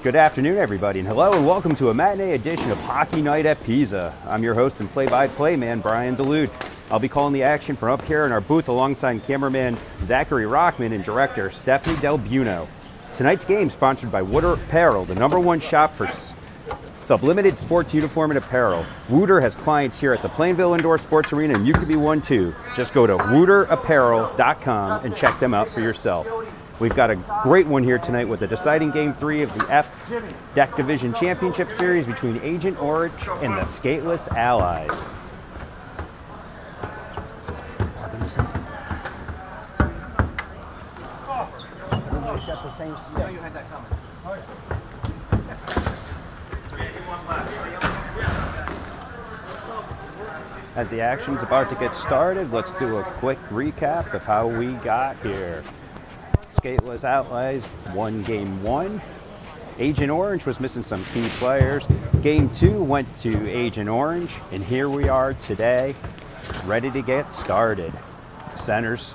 Good afternoon, everybody, and hello and welcome to a matinee edition of Hockey Night at PISA. I'm your host and play-by-play man, Brian Delude. I'll be calling the action from up here in our booth alongside cameraman Zachary Rockman and director Stefanie Delbuono. Tonight's game sponsored by Wooter Apparel, the #1 shop for sublimited sports uniform and apparel. Wooter has clients here at the Plainville Indoor Sports Arena, and you could be one too. Just go to wooterapparel.com and check them out for yourself. We've got a great one here tonight with the deciding Game 3 of the F Deck Division Championship Series between Agent Orange and the Skateless Allies. As the action's about to get started, let's do a quick recap of how we got here. Skateless Allies won Game 1. Agent Orange was missing some key players. Game 2 went to Agent Orange, and here we are today, ready to get started. Centers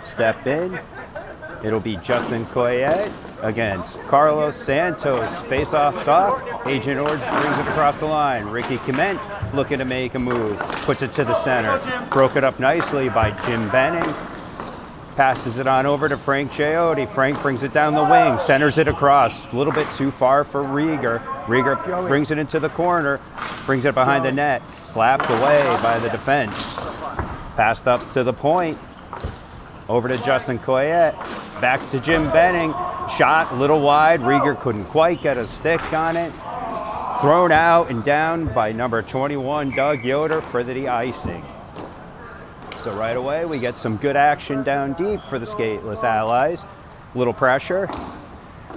step in. It'll be Justin Caouette against Carlos Santos. Face-off off. Agent Orange brings it across the line. Ricky Caouette looking to make a move. Puts it to the center. Broke it up nicely by Jim Benning. Passes it on over to Frank Caouette. Frank brings it down the wing. Centers it across. A little bit too far for Rieger. Rieger brings it into the corner. Brings it behind the net. Slapped away by the defense. Passed up to the point. Over to Justin Caouette. Back to Jim Benning. Shot a little wide. Rieger couldn't quite get a stick on it. Thrown out and down by number 21, Doug Yoder, for the icing. So right away, we get some good action down deep for the Skateless Allies. Little pressure.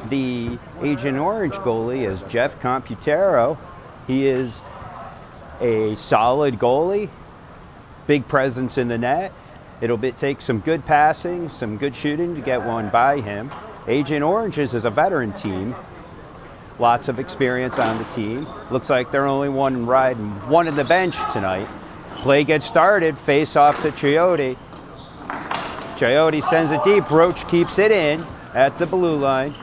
The Agent Orange goalie is Jeff Computero. He is a solid goalie. Big presence in the net. It'll take some good passing, some good shooting to get one by him. Agent Orange's is a veteran team. Lots of experience on the team. Looks like they're only one in the bench tonight. Play gets started. Face off to Caouette. Caouette sends it deep. Roach keeps it in at the blue line.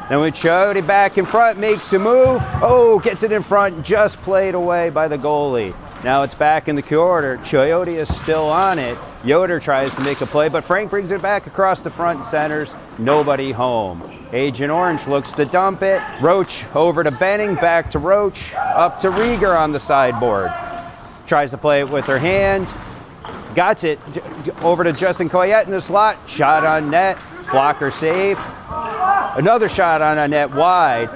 Then with Caouette back in front, makes a move. Oh, gets it in front. Just played away by the goalie. Now it's back in the corner. Caouette is still on it. Yoder tries to make a play, but Frank brings it back across the front and centers. Nobody home. Agent Orange looks to dump it. Roach over to Benning, back to Roach, up to Rieger on the sideboard. Tries to play it with her hand. Got it over to Justin Caouette in the slot. Shot on net. Blocker save. Another shot on a net wide.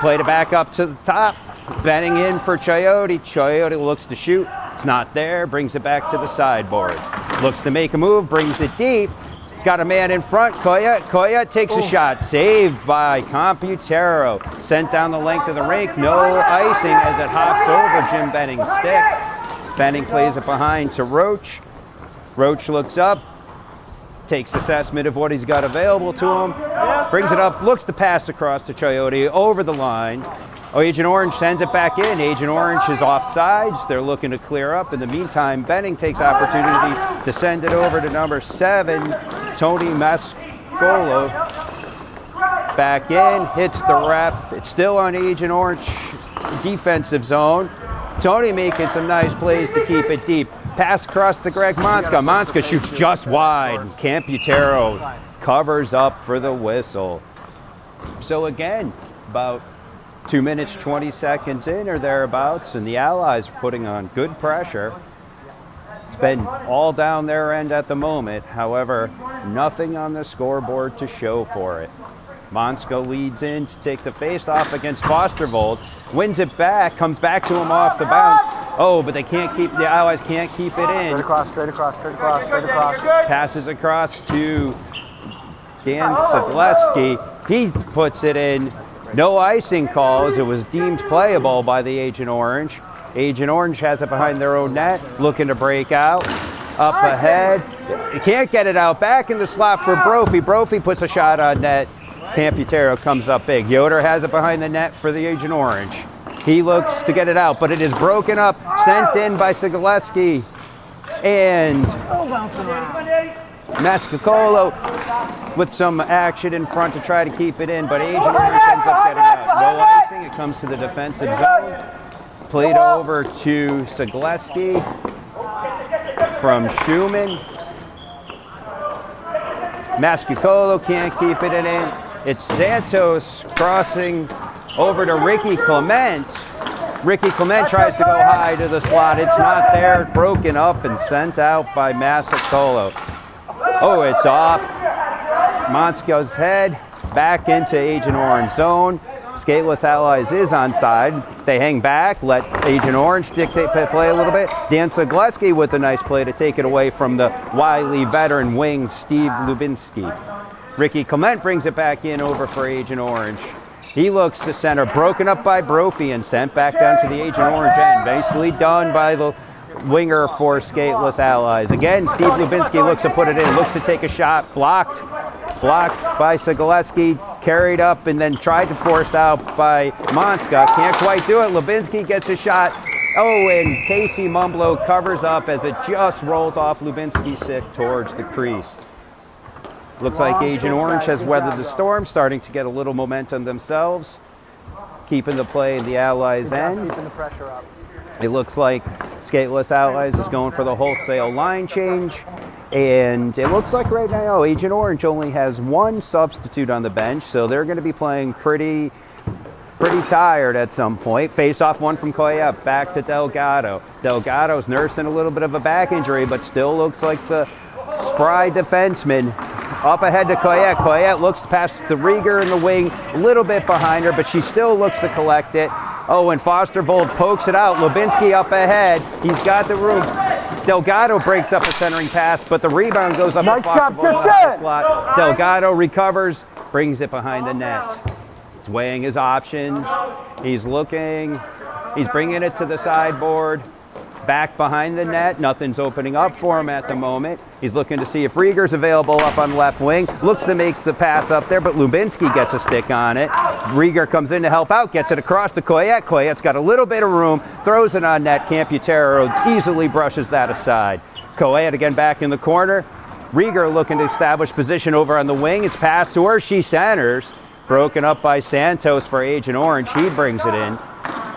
Played it back up to the top. Benning in for Caouette. Caouette looks to shoot. It's not there. Brings it back to the sideboard. Looks to make a move. Brings it deep. He's got a man in front. Caouette takes a shot. Saved by Computero. Sent down the length of the rink. No icing as it hops over Jim Benning's stick. Benning plays it behind to Roach. Roach looks up. Takes assessment of what he's got available to him. Brings it up. Looks to pass across to Caouette over the line. Oh, Agent Orange sends it back in. Agent Orange is offsides. They're looking to clear up. In the meantime, Benning takes opportunity to send it over to number 7, Tony Maiscalco. Back in, hits the ref. It's still on Agent Orange defensive zone. Tony making some nice plays to keep it deep. Pass across to Greg Monska. Monska shoots just wide. Computero covers up for the whistle. So again, about 2 minutes, 20 seconds in or thereabouts, and the Allies are putting on good pressure. It's been all down their end at the moment. However, nothing on the scoreboard to show for it. Monska leads in to take the face-off against Fostervold. Wins it back, comes back to him off the bounce. Oh, but the Allies can't keep it in. Straight across. Passes across to Dan Sadleski. He puts it in. No icing calls. It was deemed playable by the Agent Orange. Agent Orange has it behind their own net, looking to break out. Up ahead. He can't get it out. Back in the slot for Brophy. Brophy puts a shot on net. Computero comes up big. Yoder has it behind the net for the Agent Orange. He looks to get it out, but it is broken up. Sent in by Sadleski. And Maiscalco with some action in front to try to keep it in, but Agent Orange ends up getting out. No icing, it comes to the defensive zone. Played over to Skateless from Schumann. Maiscalco can't keep it in. It's Santos crossing over to Ricky Clement. Ricky Clement tries to go high to the slot. It's not there. Broken up and sent out by Maiscalco. Oh, it's off. Monsko's head back into Agent Orange zone. Skateless Allies is onside. They hang back, let Agent Orange dictate play a little bit. Dan Skateless with a nice play to take it away from the wily veteran wing, Steve Lubinski. Ricky Clement brings it back in over for Agent Orange. He looks to center, broken up by Brophy and sent back down to the Agent Orange end. Nicely done by the winger for Skateless Allies. Again, Steve Lubinski looks to put it in, looks to take a shot, blocked by Skateless, carried up and then tried to force out by Monska. Can't quite do it. Lubinski gets a shot. Oh, and Casey Mumblo covers up as it just rolls off Lubinski's stick towards the crease. Looks like Agent Orange has weathered the storm, starting to get a little momentum themselves, keeping the play in the Allies' end. Keeping the pressure up. It looks like Skateless Allies is going for the wholesale line change, and it looks like right now Agent Orange only has one substitute on the bench, so they're going to be playing pretty tired at some point. Face off one from Caouette, back to Delgado. Delgado's nursing a little bit of a back injury, but still looks like the spry defenseman. Up ahead to Caouette. Caouette looks to pass to Rieger in the wing, a little bit behind her, but she still looks to collect it. Oh, and Fostervold pokes it out. Lubinski up ahead. He's got the room. Delgado breaks up a centering pass, but the rebound goes up to Fostervold out of the slot. Delgado recovers, brings it behind the net. He's weighing his options. He's looking. He's bringing it to the sideboard. Back behind the net. Nothing's opening up for him at the moment. He's looking to see if Rieger's available up on left wing. Looks to make the pass up there, but Lubinski gets a stick on it. Rieger comes in to help out, gets it across to Caouette. Caouette's got a little bit of room, throws it on net. Camputero easily brushes that aside. Caouette again back in the corner. Rieger looking to establish position over on the wing. It's passed to her. She centers. Broken up by Santos for Agent Orange. He brings it in.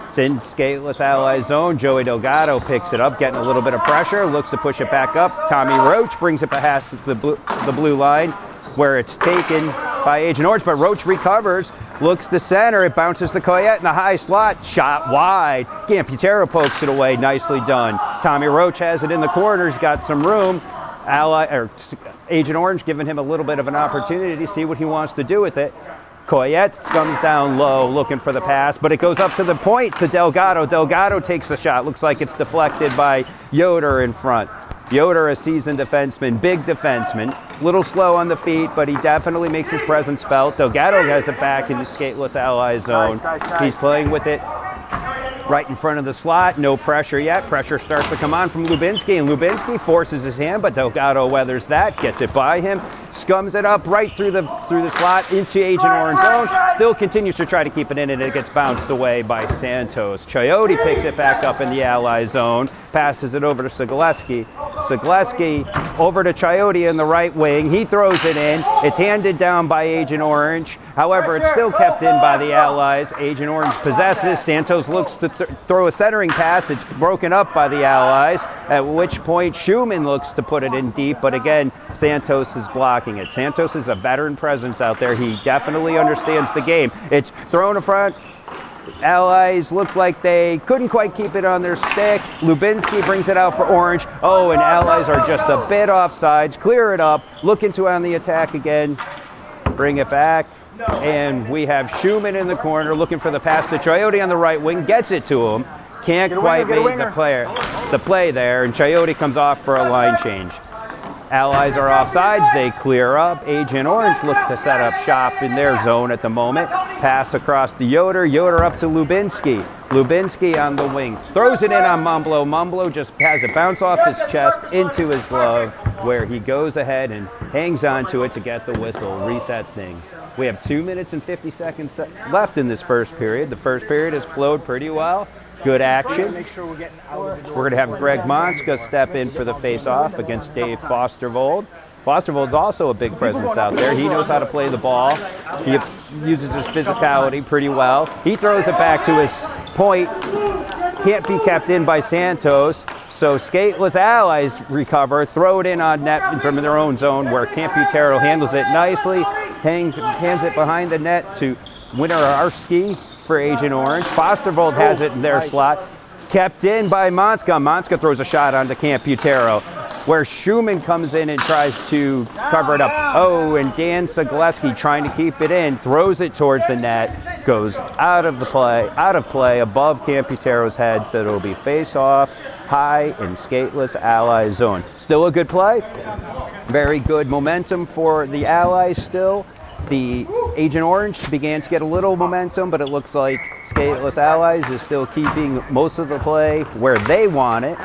It's in Skateless Allies zone. Joey Delgado picks it up, getting a little bit of pressure, looks to push it back up. Tommy Roach brings it past the blue line, where it's taken by Agent Orange, but Roach recovers, looks to center, it bounces to Caouette in the high slot, shot wide. Camputero pokes it away, nicely done. Tommy Roach has it in the corner, he's got some room. Agent Orange giving him a little bit of an opportunity to see what he wants to do with it. Caouette comes down low looking for the pass, but it goes up to the point to Delgado. Delgado takes the shot. Looks like it's deflected by Yoder in front. Yoder, a seasoned defenseman, big defenseman. Little slow on the feet, but he definitely makes his presence felt. Delgado has it back in the Skateless Allies zone. He's playing with it right in front of the slot. No pressure yet. Pressure starts to come on from Lubinski, and Lubinski forces his hand, but Delgado weathers that, gets it by him, scums it up right through the slot into Agent Orange zone. Still continues to try to keep it in, and it gets bounced away by Santos. Caouette picks it back up in the Ally zone, passes it over to Skateless. Skateless over to Caouette in the right wing. He throws it in. It's handed down by Agent Orange. However, it's still kept in by the Allies. Agent Orange possesses. Santos looks to throw a centering pass. It's broken up by the Allies, at which point Schumann looks to put it in deep, but again, Santos is blocking it. Santos is a veteran presence out there. He definitely understands the game. It's thrown in front. Allies look like they couldn't quite keep it on their stick. Lubinski brings it out for Orange. Oh, and Allies are just a bit offsides. Clear it up. Look into on the attack again. Bring it back. And we have Schumann in the corner looking for the pass to Caouette on the right wing. Gets it to him. Can't quite make the play there. And Caouette comes off for a line change. Allies are offsides. They clear up. Agent Orange looks to set up shop in their zone at the moment. Pass across to Yoder. Yoder up to Lubinski. Lubinski on the wing. Throws it in on Mumblo. Mumblo just has it bounce off his chest into his glove, where he goes ahead and hangs on to it to get the whistle, reset things. We have 2 minutes and 50 seconds left in this first period. The first period has flowed pretty well. Good action. We're going to have Greg Monska step in for the face-off against Dave Fostervold. Fostervold's also a big presence out there. He knows how to play the ball. He uses his physicality pretty well. He throws it back to his point. Can't be kept in by Santos. So Skateless Allies recover, throw it in on net from their own zone where Camputero handles it nicely, hands it behind the net to Winner Arski for Agent Orange. Fostervold has it in their slot. Kept in by Monska. Monska throws a shot onto Camputero, where Schumann comes in and tries to cover it up. Oh, and Dan Zagleski trying to keep it in, throws it towards the net, goes out of play above Camputero's head, so it'll be face-off high in Skateless Allies zone. Still a good play. Very good momentum for the Allies still. The Agent Orange began to get a little momentum, but it looks like Skateless Allies is still keeping most of the play where they want it.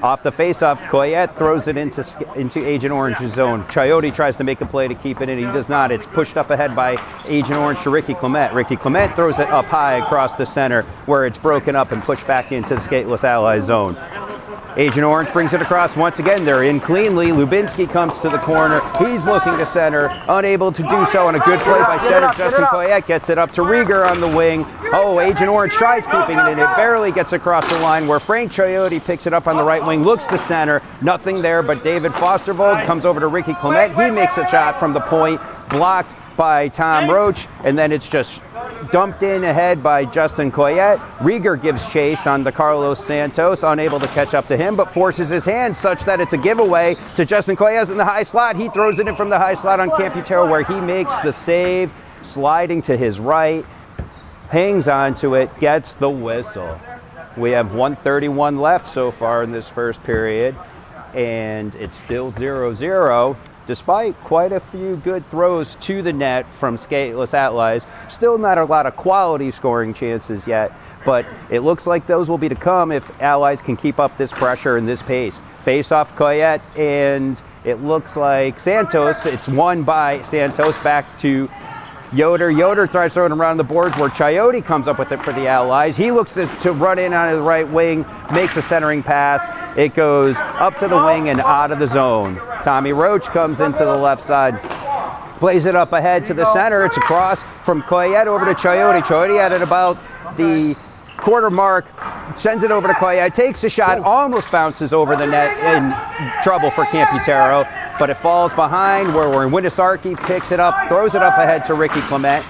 Off the face-off, Caouette throws it into Agent Orange's zone. Coyote tries to make a play to keep it in. He does not. It's pushed up ahead by Agent Orange to Ricky Clement. Ricky Clement throws it up high across the center where it's broken up and pushed back into the Skateless Allies zone. Agent Orange brings it across once again. They're in cleanly. Lubinsky comes to the corner. He's looking to center, unable to do so, and a good play by center. Justin Caouette gets it up to Rieger on the wing. Oh, Agent Orange tries keeping it in. It barely gets across the line where Frank Coyote picks it up on the right wing, looks to center. Nothing there, but David Fostervold comes over to Ricky Clement. He makes a shot from the point, blocked by Tom Roach, and then it's just dumped in ahead by Justin Caouette. Rieger gives chase on the Carlos Santos, unable to catch up to him, but forces his hand such that it's a giveaway to Justin Caouette in the high slot. He throws it in from the high slot on Camputero where he makes the save, sliding to his right, hangs onto it, gets the whistle. We have 1:31 left so far in this first period, and it's still 0-0. Despite quite a few good throws to the net from Skateless Allies. Still not a lot of quality scoring chances yet, but it looks like those will be to come if Allies can keep up this pressure and this pace. Face off Caouette, and it looks like Santos, it's won by Santos back to Yoder. Yoder tries throwing around the boards where Coyote comes up with it for the Allies. He looks to run in on his right wing, makes a centering pass. It goes up to the wing and out of the zone. Tommy Roach comes into the left side, plays it up ahead to the center. It's across from Caouette over to Coyote. Coyote at it about the quarter mark, sends it over to Caouette, takes a shot, almost bounces over the net, in trouble for Camputero, but it falls behind where Winisarki picks it up, throws it up ahead to Ricky Clement.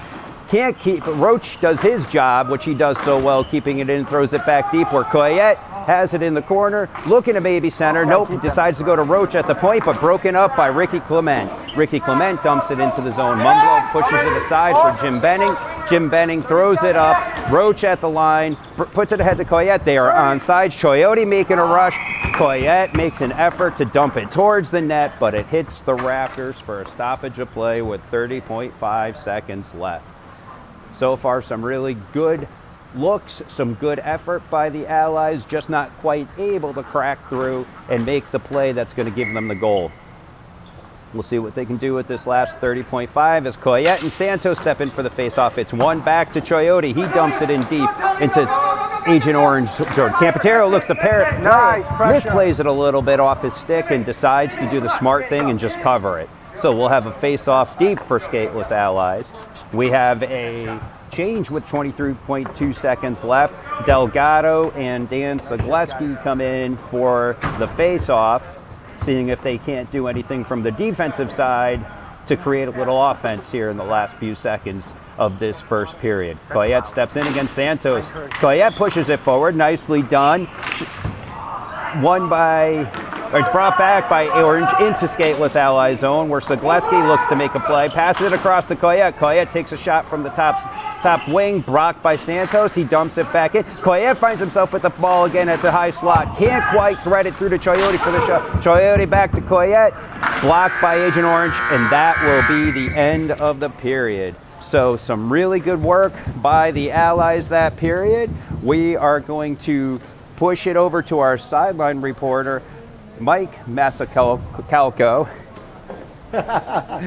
Can't keep, Roach does his job, which he does so well, keeping it in, throws it back deep where Caouette has it in the corner, looking to maybe center. Nope, he decides to go to Roach at the point, but broken up by Ricky Clement. Ricky Clement dumps it into the zone. Mumblo pushes it aside for Jim Benning. Jim Benning throws it up. Roach at the line, puts it ahead to Caouette. They are onside. Coyote making a rush. Caouette makes an effort to dump it towards the net, but it hits the rafters for a stoppage of play with 30.5 seconds left. So far, some really good looks, some good effort by the Allies, just not quite able to crack through and make the play that's going to give them the goal. We'll see what they can do with this last 30.5 as Caouette and Santos step in for the face-off. It's one back to Coyote. He dumps it in deep into Agent Orange. Camputero looks to pair it. Misplays it a little bit off his stick and decides to do the smart thing and just cover it. So we'll have a face-off deep for Skateless Allies. We have a change with 23.2 seconds left. Delgado and Dan Zagleski come in for the face-off, seeing if they can't do anything from the defensive side to create a little offense here in the last few seconds of this first period. Caouette steps in against Santos. Caouette pushes it forward, nicely done. It's brought back by Orange into Skateless Allies zone where Zagleski looks to make a play, passes it across to Caouette. Caouette takes a shot from the top wing, blocked by Santos. He dumps it back in. Caouette finds himself with the ball again at the high slot. Can't quite thread it through to Coyote for the shot. Coyote back to Caouette, blocked by Agent Orange, and that will be the end of the period. So some really good work by the Allies that period. We are going to push it over to our sideline reporter, Mike Maiscalco.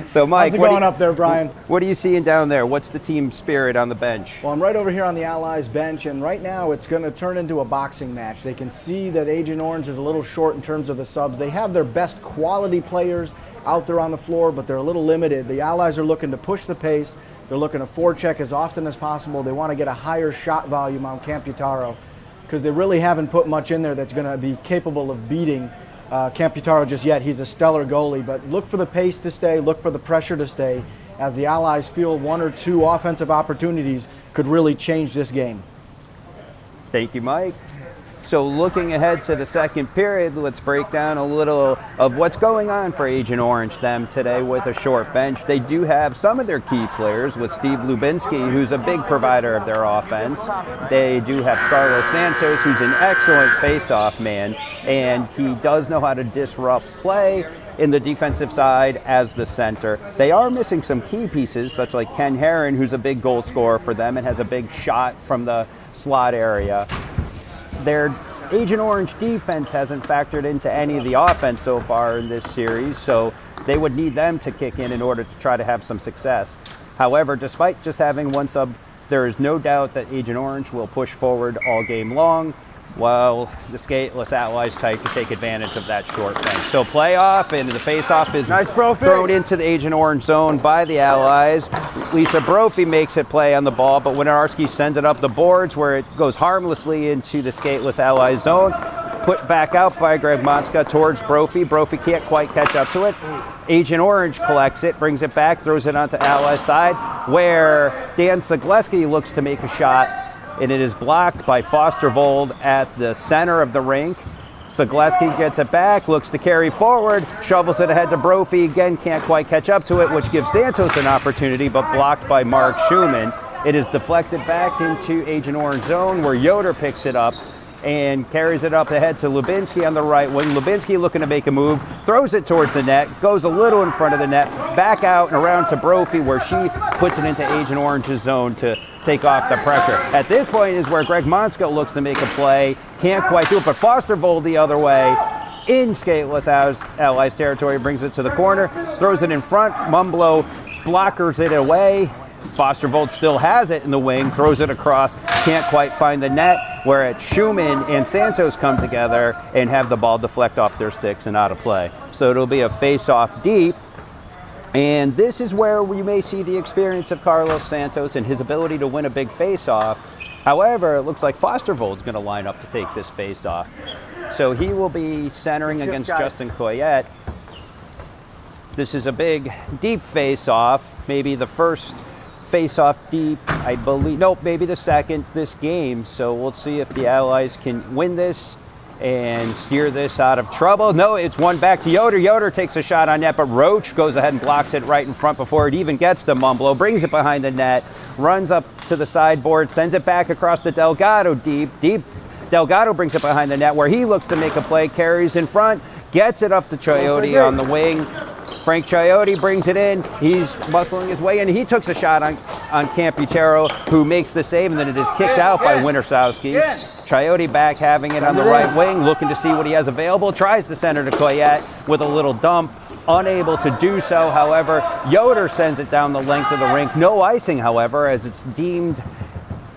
So, Mike, how's it going up there, Brian? What are you seeing down there? What's the team spirit on the bench? Well, I'm right over here on the Allies bench, and right now it's going to turn into a boxing match. They can see that Agent Orange is a little short in terms of the subs. They have their best quality players out there on the floor, but they're a little limited. The Allies are looking to push the pace. They're looking to forecheck as often as possible. They want to get a higher shot volume on Camputaro because they really haven't put much in there that's going to be capable of beating Camputaro just yet. He's a stellar goalie, but look for the pace to stay, look for the pressure to stay, as the Allies feel one or two offensive opportunities could really change this game. Thank you, Mike. So looking ahead to the second period, let's break down a little of what's going on for Agent Orange them today with a short bench. They do have some of their key players with Steve Lubinski, who's a big provider of their offense. They do have Carlos Santos, who's an excellent face-off man, and he does know how to disrupt play in the defensive side as the center. They are missing some key pieces, such like Ken Herron, who's a big goal scorer for them and has a big shot from the slot area. Their Agent Orange defense hasn't factored into any of the offense so far in this series, so they would need them to kick in order to try to have some success. However, despite just having one sub, there is no doubt that Agent Orange will push forward all game long, while the Skateless Allies try to take advantage of that short bench. So play off, and the face-off is thrown into the Agent Orange zone by the Allies. Lisa Brophy makes it play on the ball, but Winarski sends it up the boards where it goes harmlessly into the Skateless Allies zone. Put back out by Greg Monska towards Brophy. Brophy can't quite catch up to it. Agent Orange collects it, brings it back, throws it onto Allies side, where Dan Zagleski looks to make a shot, and it is blocked by Fostervold at the center of the rink. Zagleski gets it back, looks to carry forward, shovels it ahead to Brophy, again can't quite catch up to it, which gives Santos an opportunity, but blocked by Mark Schumann. It is deflected back into Agent Orange zone, where Yoder picks it up and carries it up ahead to Lubinski on the right wing. Lubinski looking to make a move, throws it towards the net, goes a little in front of the net, back out and around to Brophy, where she puts it into Agent Orange's zone to take off the pressure. At this point is where Greg Monska looks to make a play, can't quite do it, but Fostervold the other way in Skateless Allies territory, brings it to the corner, throws it in front, Mumblo blockers it away. Fostervold still has it in the wing, throws it across, can't quite find the net, where Schumann and Santos come together and have the ball deflect off their sticks and out of play. So it'll be a face-off deep, and this is where we may see the experience of Carlos Santos and his ability to win a big face-off. However, it looks like Fostervold's going to line up to take this face-off. So he will be centering against Justin Caouette. This is a big, deep face-off, maybe the first face-off deep, I believe, nope, maybe the second this game. So we'll see if the Allies can win this and steer this out of trouble. No, it's one back to Yoder. Yoder takes a shot on net, but Roach goes ahead and blocks it right in front before it even gets to Mumblo, brings it behind the net, runs up to the sideboard, sends it back across the Delgado deep. Delgado brings it behind the net, where he looks to make a play, carries in front, gets it up to Caouette on the wing. Frank Caouette brings it in. He's muscling his way in. He took a shot on Camputaro, who makes the save, and then it is kicked out by Wintersowski. Caouette back, having it on the right wing, looking to see what he has available. Tries to center to Caouette with a little dump. Unable to do so, however. Yoder sends it down the length of the rink. No icing, however, as it's deemed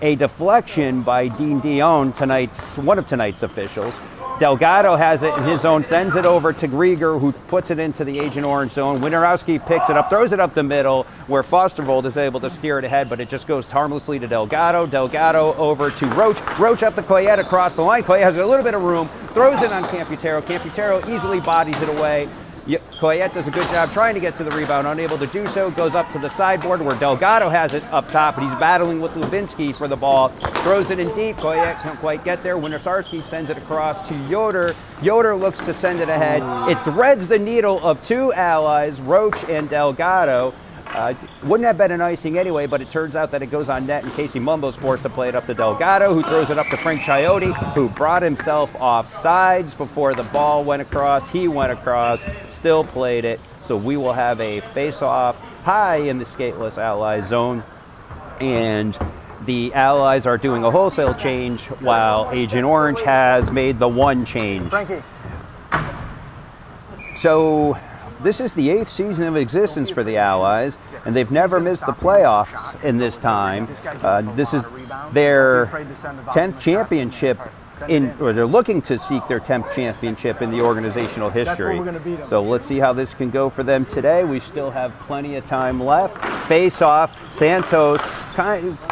a deflection by Dean Dion, one of tonight's officials. Delgado has it in his zone, sends it over to Grieger, who puts it into the Agent Orange zone. Winarowski picks it up, throws it up the middle, where Fostervold is able to steer it ahead, but it just goes harmlessly to Delgado. Delgado over to Roach. Roach up to Caouette across the line. Caouette has a little bit of room, throws it on Camputaro. Camputaro easily bodies it away. Caouette does a good job trying to get to the rebound, unable to do so, goes up to the sideboard where Delgado has it up top, but he's battling with Lubinski for the ball, throws it in deep. Caouette can't quite get there. Wintersowski sends it across to Yoder. Yoder looks to send it ahead. It threads the needle of two Allies, Roach and Delgado. Wouldn't have been an icing anyway, but it turns out that it goes on net, and Casey Mumbo's forced to play it up to Delgado, who throws it up to Frank Caouette, who brought himself off sides before the ball went across. He went across, still played it. So we will have a face-off high in the Skateless Allies zone, and the Allies are doing a wholesale change while Agent Orange has made the one change. Frankie. So this is the 8th season of existence for the Allies, and they've never missed the playoffs in this time. This is their 10th championship or they're looking to seek their 10th championship in the organizational history. So let's see how this can go for them today. We still have plenty of time left. Face off, Santos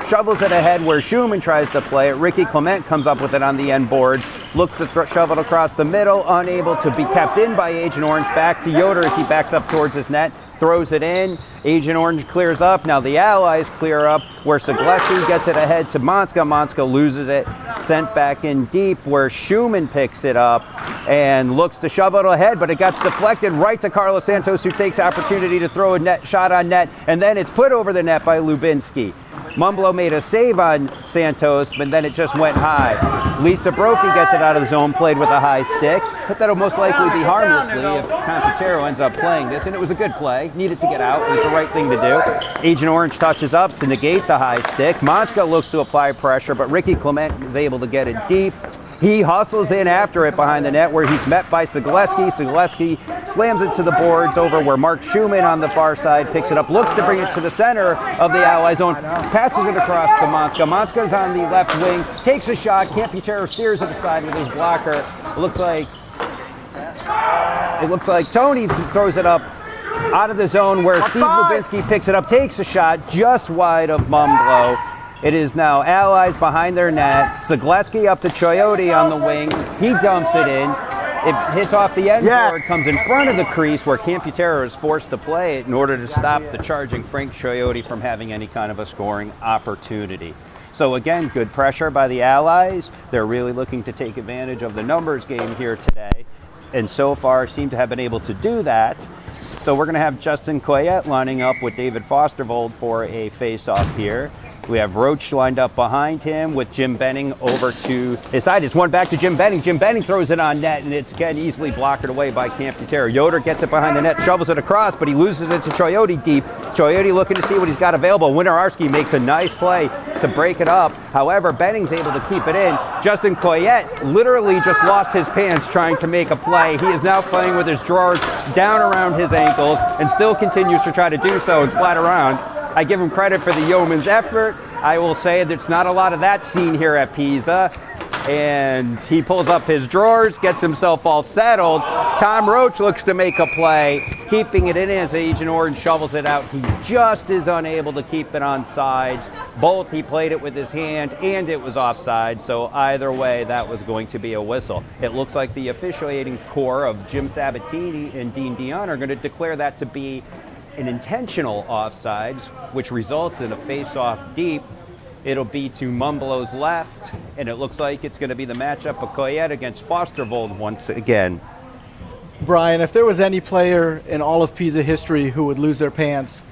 shovels it ahead where Schumann tries to play it. Ricky Clement comes up with it on the end board, looks to shove it across the middle, unable to be kept in by Agent Orange. Back to Yoder as he backs up towards his net, throws it in. Agent Orange clears up. Now the Allies clear up where Sagleski gets it ahead to Monska. Monska loses it, sent back in deep where Schumann picks it up and looks to shove it ahead, but it gets deflected right to Carlos Santos, who takes opportunity to throw a net shot on net, and then it's put over the net by Lubinski. Mumblo made a save on Santos, but then it just went high. Lisa Brophy gets it out of the zone, played with a high stick, but that'll most likely be harmlessly if Computero ends up playing this, and it was a good play. Needed to get out. It was the right thing to do. Agent Orange touches up to negate the high stick. Monska looks to apply pressure, but Ricky Clement is able to get it deep. He hustles in after it behind the net where he's met by Sagleski. Sagleski slams it to the boards over where Mark Schumann on the far side picks it up, looks to bring it to the center of the Ally zone, passes it across to Monska. Monska's on the left wing, takes a shot. Camputero steers it aside with his blocker. It looks like Tony throws it up out of the zone where Steve Lubinski picks it up, takes a shot just wide of Mumblo. It is now Allies behind their net. Sagleski up to Coyote on the wing. He dumps it in. It hits off the end board, comes in front of the crease where Camputero is forced to play it in order to stop the charging Frank Coyote from having any kind of a scoring opportunity. So again, good pressure by the Allies. They're really looking to take advantage of the numbers game here today, and so far seem to have been able to do that. So we're going to have Justin Caouette lining up with David Fostervold for a face-off here. We have Roach lined up behind him with Jim Benning over to his side. It's one back to Jim Benning. Jim Benning throws it on net, and it's again easily blocked away by Camputero. Yoder gets it behind the net, shovels it across, but he loses it to Coyote deep. Coyote looking to see what he's got available. Winiarski makes a nice play to break it up. However, Benning's able to keep it in. Justin Caouette literally just lost his pants trying to make a play. He is now playing with his drawers down around his ankles and still continues to try to do so and slide around. I give him credit for the yeoman's effort. I will say there's not a lot of that seen here at PISA. And he pulls up his drawers, gets himself all settled. Tom Roach looks to make a play, keeping it in as Agent Orange shovels it out. He just is unable to keep it on sides. Both he played it with his hand and it was offside. So either way, that was going to be a whistle. It looks like the officiating core of Jim Sabatini and Dean Dion are going to declare that to be an intentional offsides, which results in a face-off deep. It'll be to Mumblo's left, and it looks like it's going to be the matchup of Caouette against Fostervold once again. Brian, if there was any player in all of PISA history who would lose their pants,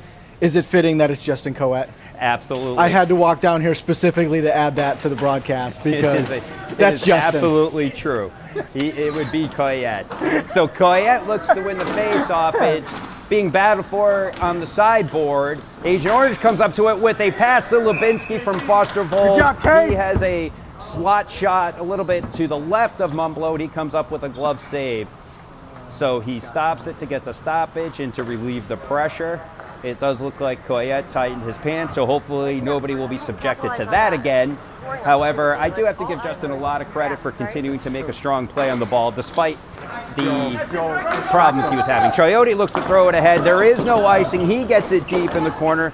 is it fitting that it's Justin Caouette? Absolutely. I had to walk down here specifically to add that to the broadcast because that's Justin. Absolutely true. It would be Caouette. So Caouette looks to win the face-off. It's being battled for on the sideboard. Agent Orange comes up to it with a pass to Lubinski from Fostervold. He has a slot shot a little bit to the left of Mumblo. He comes up with a glove save. So he stops it to get the stoppage and to relieve the pressure. It does look like Caouette tightened his pants, so hopefully nobody will be subjected to that again. However, I do have to give Justin a lot of credit for continuing to make a strong play on the ball despite the problems he was having. Coyote looks to throw it ahead. There is no icing. He gets it deep in the corner.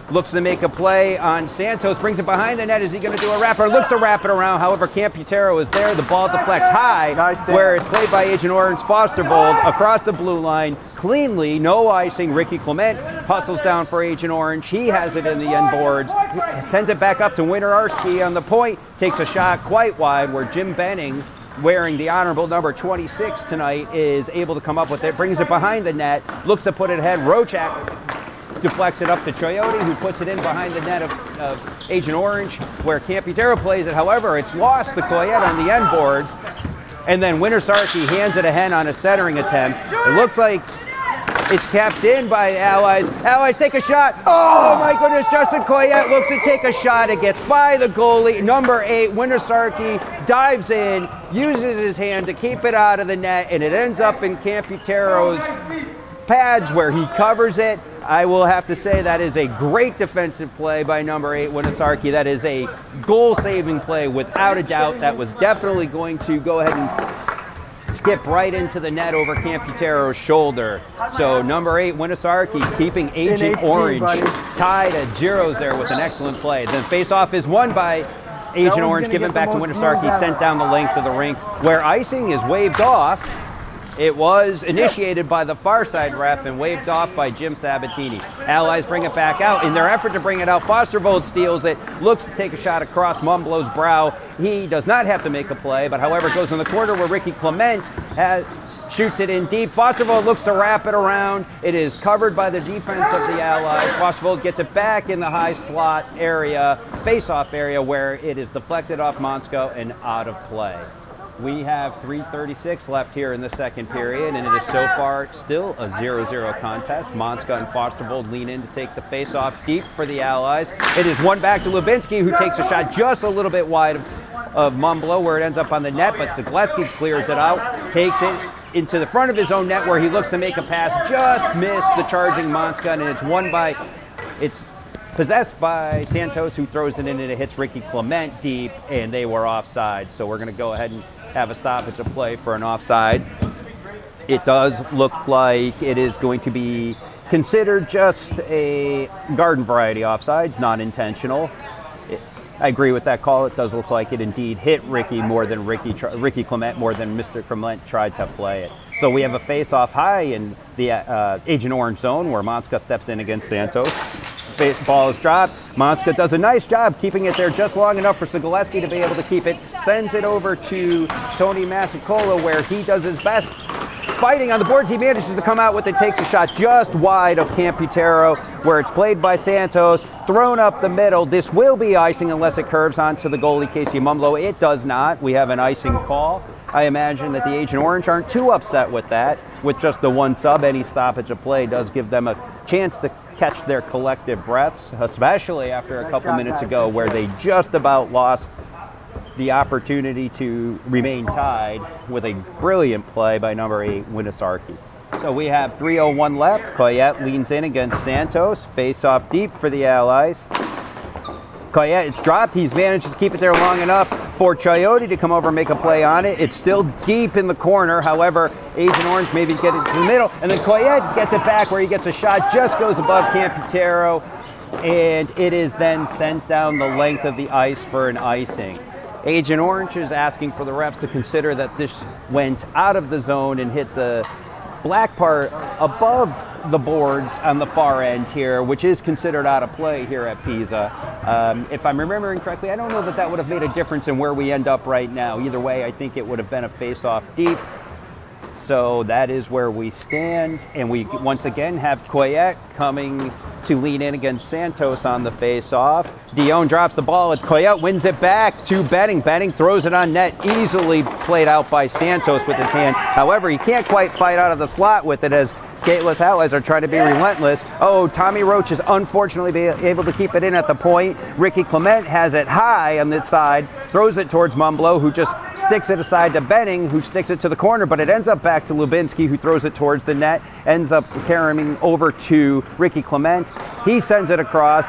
Looks to make a play on Santos, brings it behind the net. Is he going to do a wrapper? Looks to wrap it around. However, Camputero is there. The ball deflects high, where it's played by Agent Orange. Fostervold across the blue line cleanly, no icing. Ricky Clement hustles down for Agent Orange. He has it in the end boards, sends it back up to Winiarski on the point, takes a shot quite wide where Jim Benning, wearing the honorable number 26 tonight, is able to come up with it, brings it behind the net, looks to put it ahead. Rochak deflects it up to Coyote, who puts it in behind the net of Agent Orange, where Camputero plays it. However, it's lost to Caouette on the end boards, and then Winiarski hands it ahead on a centering attempt. It looks like It's kept in by Allies. Allies take a shot. Oh my goodness, Justin Caouette looks to take a shot. It gets by the goalie. Number 8, Winisarki, dives in, uses his hand to keep it out of the net, and it ends up in Camputero's pads where he covers it. I will have to say that is a great defensive play by number 8, Winisarki. That is a goal-saving play without a doubt. That was definitely going to go ahead and skip right into the net over Camputero's shoulder. So number 8, Winisarki, keeping Agent Orange tied at zeros there with an excellent play. Then face-off is won by Agent Orange, given back to Winisarki, sent down the length of the rink, where icing is waved off. It was initiated by the far side ref and waved off by Jim Sabatini. Allies bring it back out. In their effort to bring it out, Fostervold steals it, looks to take a shot across Mumblo's brow. He does not have to make a play, but however it goes in the corner where Ricky Clement shoots it in deep. Fostervold looks to wrap it around. It is covered by the defense of the Allies. Fostervold gets it back in the high slot area, face-off area, where it is deflected off Monsko and out of play. We have 3:36 left here in the second period, and it is so far still a 0-0 contest. Monska and Fostervold lean in to take the face-off deep for the Allies. It is one back to Lubinski, who takes a shot just a little bit wide of Mumblo, where it ends up on the net, but Skateless clears it out, takes it into the front of his own net, where he looks to make a pass, just missed the charging Monska, and it's possessed by Santos, who throws it in, and it hits Ricky Clement deep, and they were offside. So we're going to go ahead and have a stoppage of play for an offside. It does look like it is going to be considered just a garden variety offsides, not intentional. I agree with that call. It does look like it indeed hit Ricky Clement more than Mr. Clement tried to play it. So we have a face-off high in the Agent Orange zone, where Monska steps in against Santos. Ball is dropped. Monska does a nice job keeping it there just long enough for Skateless to be able to keep it. Sends it over to Tony Massicola, where he does his best. Fighting on the boards, he manages to come out with it, takes a shot just wide of Camputero, where it's played by Santos, thrown up the middle. This will be icing unless it curves onto the goalie, Casey Mumblo. It does not. We have an icing call. I imagine that the Agent Orange aren't too upset with that. With just the one sub, any stoppage of play does give them a chance to catch their collective breaths, especially after a couple minutes ago where they just about lost the opportunity to remain tied with a brilliant play by number 8, Winisarki. So we have 3:01 left. Caouette leans in against Santos. Face off deep for the Allies. Caouette, it's dropped. He's managed to keep it there long enough for Coyote to come over and make a play on it. It's still deep in the corner. However, Agent Orange maybe get it to the middle. And then Caouette gets it back where he gets a shot, just goes above Camputero. And it is then sent down the length of the ice for an icing. Agent Orange is asking for the refs to consider that this went out of the zone and hit the black part above the boards on the far end here, which is considered out of play here at PISA. If I'm remembering correctly, I don't know that that would have made a difference in where we end up right now. Either way, I think it would have been a face-off deep. So that is where we stand, and we once again have Caouette coming to lean in against Santos on the face-off. Dion drops the ball, and Caouette wins it back to Benning. Benning throws it on net, easily played out by Santos with his hand. However, he can't quite fight out of the slot with it, as Skateless Allies are trying to be relentless. Oh, Tommy Roach is unfortunately able to keep it in at the point. Ricky Clement has it high on this side, throws it towards Mumblo, who just sticks it aside to Benning, who sticks it to the corner, but it ends up back to Lubinski, who throws it towards the net, ends up carrying over to Ricky Clement. He sends it across.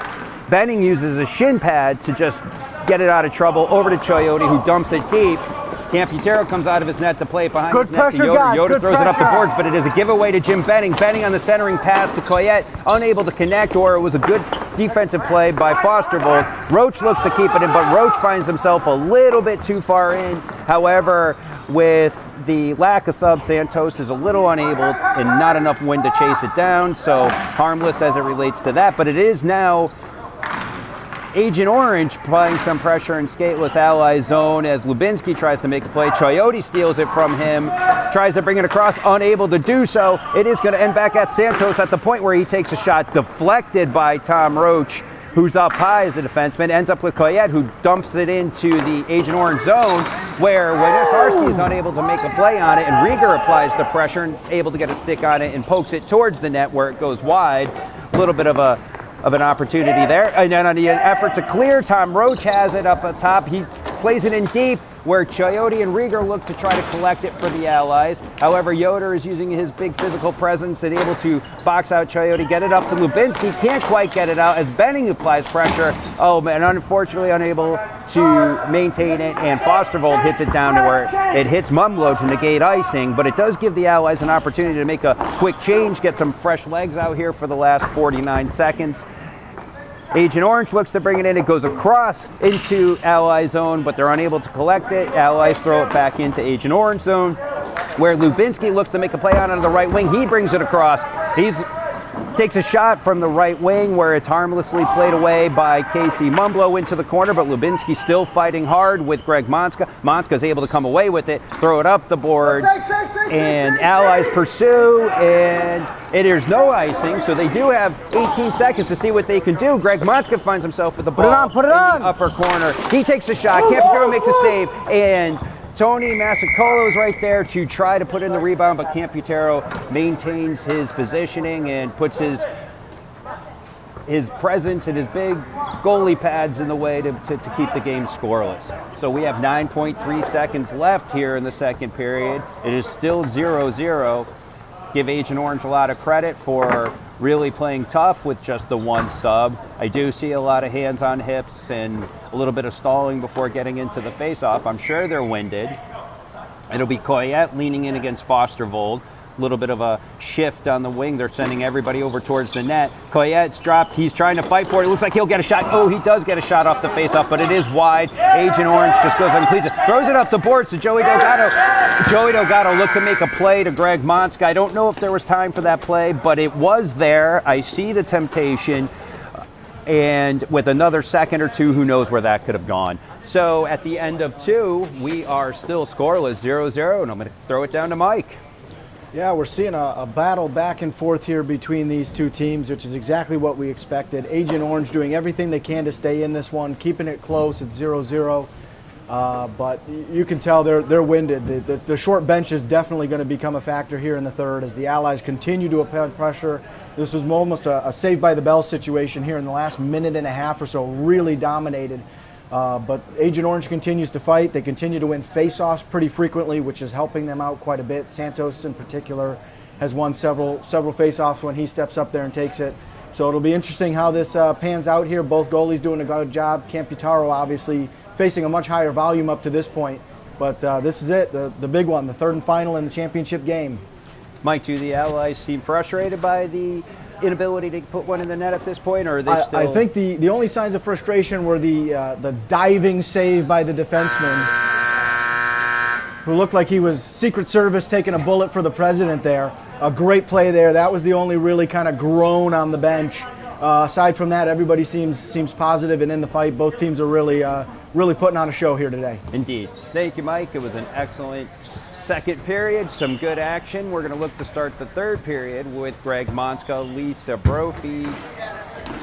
Benning uses a shin pad to just get it out of trouble, over to Coyote, who dumps it deep. Camputero comes out of his net to play it behind his net to Yoder. Yoder throws it up the boards, but it is a giveaway to Jim Benning. Benning on the centering pass to Caouette, unable to connect, or it was a good defensive play by Fostervold. Roach looks to keep it in, but Roach finds himself a little bit too far in. However, with the lack of sub, Santos is a little unable and not enough wind to chase it down, so harmless as it relates to that. But it is now Agent Orange applying some pressure in Skateless Allies zone as Lubinski tries to make a play. Coyote steals it from him, tries to bring it across, unable to do so. It is going to end back at Santos at the point where he takes a shot deflected by Tom Roach, who's up high as the defenseman, ends up with Caouette, who dumps it into the Agent Orange zone, where Wojnarowski is unable to make a play on it, and Rieger applies the pressure and able to get a stick on it and pokes it towards the net where it goes wide. A little bit of an opportunity there. And then on the effort to clear, Tom Roach has it up at top. He plays it in deep, where Caouette and Rieger look to try to collect it for the Allies. However, Yoder is using his big physical presence and able to box out Caouette, get it up to Lubinski, can't quite get it out as Benning applies pressure. Oh man, unfortunately unable to maintain it, and Fostervold hits it down to where it hits Mumlo to negate icing, but it does give the Allies an opportunity to make a quick change, get some fresh legs out here for the last 49 seconds. Agent Orange looks to bring it in. It goes across into Ally zone, but they're unable to collect it. Allies throw it back into Agent Orange zone, where Lubinski looks to make a play on the right wing. He brings it across. He takes a shot from the right wing, where it's harmlessly played away by Casey Mumblo into the corner, but Lubinski still fighting hard with Greg Monska. Monska's able to come away with it, throw it up the boards, and Allies pursue, and there's no icing, so they do have 18 seconds to see what they can do. Greg Monska finds himself with the ball in the upper corner. He takes a shot. Campitero makes a save, and Tony Maiscalco is right there to try to put in the rebound, but Campitero maintains his positioning and puts his presence and his big goalie pads in the way to keep the game scoreless. So we have 9.3 seconds left here in the second period. It is still 0-0. Give Agent Orange a lot of credit for really playing tough with just the one sub. I do see a lot of hands on hips and a little bit of stalling before getting into the face-off. I'm sure they're winded. It'll be Caouette leaning in against Fostervold. A little bit of a shift on the wing. They're sending everybody over towards the net. Caouette's dropped. He's trying to fight for it. It looks like he'll get a shot. Oh, he does get a shot off the face-off, but it is wide. Agent Orange just goes and cleans it. Throws it up the boards to Joey Delgado. Joey Delgado looked to make a play to Greg Monska. I don't know if there was time for that play, but it was there. I see the temptation. And with another second or two, who knows where that could have gone. So at the end of two, we are still scoreless, 0-0, and I'm going to throw it down to Mike. Yeah, we're seeing a battle back and forth here between these two teams, which is exactly what we expected. Agent Orange doing everything they can to stay in this one, keeping it close at 0-0. But you can tell they're winded. The short bench is definitely going to become a factor here in the third as the Allies continue to apply pressure. This was almost a Saved by the Bell situation here in the last minute and a half or so, really dominated. But Agent Orange continues to fight. They continue to win face-offs pretty frequently, which is helping them out quite a bit. Santos, in particular, has won several face-offs when he steps up there and takes it. So it'll be interesting how this pans out here. Both goalies doing a good job. Campitaro obviously facing a much higher volume up to this point. But this is it, the big one, the third and final in the championship game. Mike, do the Allies seem frustrated by the inability to put one in the net at this point, or are they still? I think the only signs of frustration were the diving save by the defenseman, who looked like he was Secret Service taking a bullet for the president there. A great play there. That was the only really kind of groan on the bench. Aside from that, everybody seems positive and in the fight. Both teams are really putting on a show here today. Indeed. Thank you, Mike. It was an excellent second period, some good action. We're going to look to start the third period with Greg Monska, Lisa Brophy,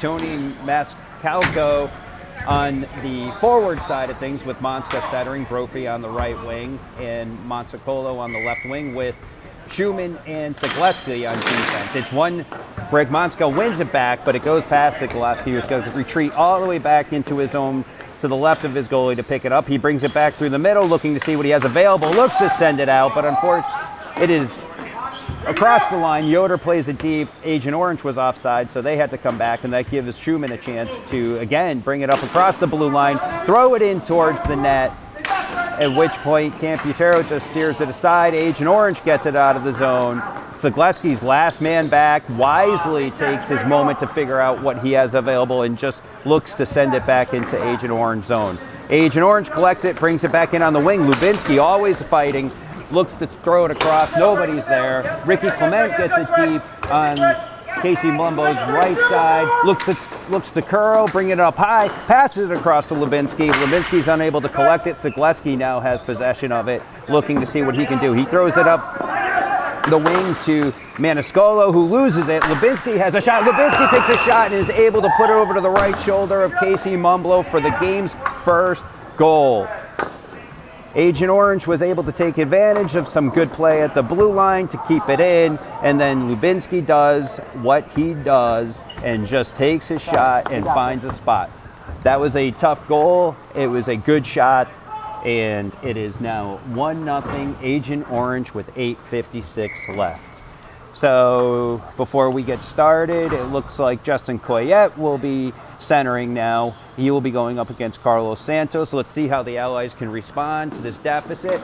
Tony Maiscalco on the forward side of things, with Monska centering, Brophy on the right wing, and Maiscalco on the left wing with Schumann and Zagleski on defense. It's one, Greg Monska wins it back, but it goes past Zagleski, who's going to retreat all the way back into his own to the left of his goalie to pick it up. He brings it back through the middle, looking to see what he has available, looks to send it out, but unfortunately it is across the line. Yoder plays it deep. Agent Orange was offside, so they had to come back, and that gives Schumann a chance to, again, bring it up across the blue line, throw it in towards the net, at which point Campitero just steers it aside. Agent Orange gets it out of the zone. Zagleski's last man back wisely takes his moment to figure out what he has available and just looks to send it back into Agent Orange zone. Agent Orange collects it, brings it back in on the wing. Lubinski, always fighting, looks to throw it across. Nobody's there. Ricky Clement gets it deep on Casey Mumbo's right side. Looks to curl, bring it up high, passes it across to Lubinski. Lubinski's unable to collect it. Zagleski now has possession of it, looking to see what he can do. He throws it up the wing to Maiscalco, who loses it. Lubinski has a shot. Lubinski takes a shot and is able to put it over to the right shoulder of Casey Mumblow for the game's first goal. Agent Orange was able to take advantage of some good play at the blue line to keep it in, and then Lubinski does what he does and just takes his shot and finds a spot. That was a tough goal. It was a good shot, and it is now 1-0 Agent Orange with 8:56 left. So before we get started, it looks like Justin Caouette will be centering now. He will be going up against Carlos Santos. Let's see how the Allies can respond to this deficit.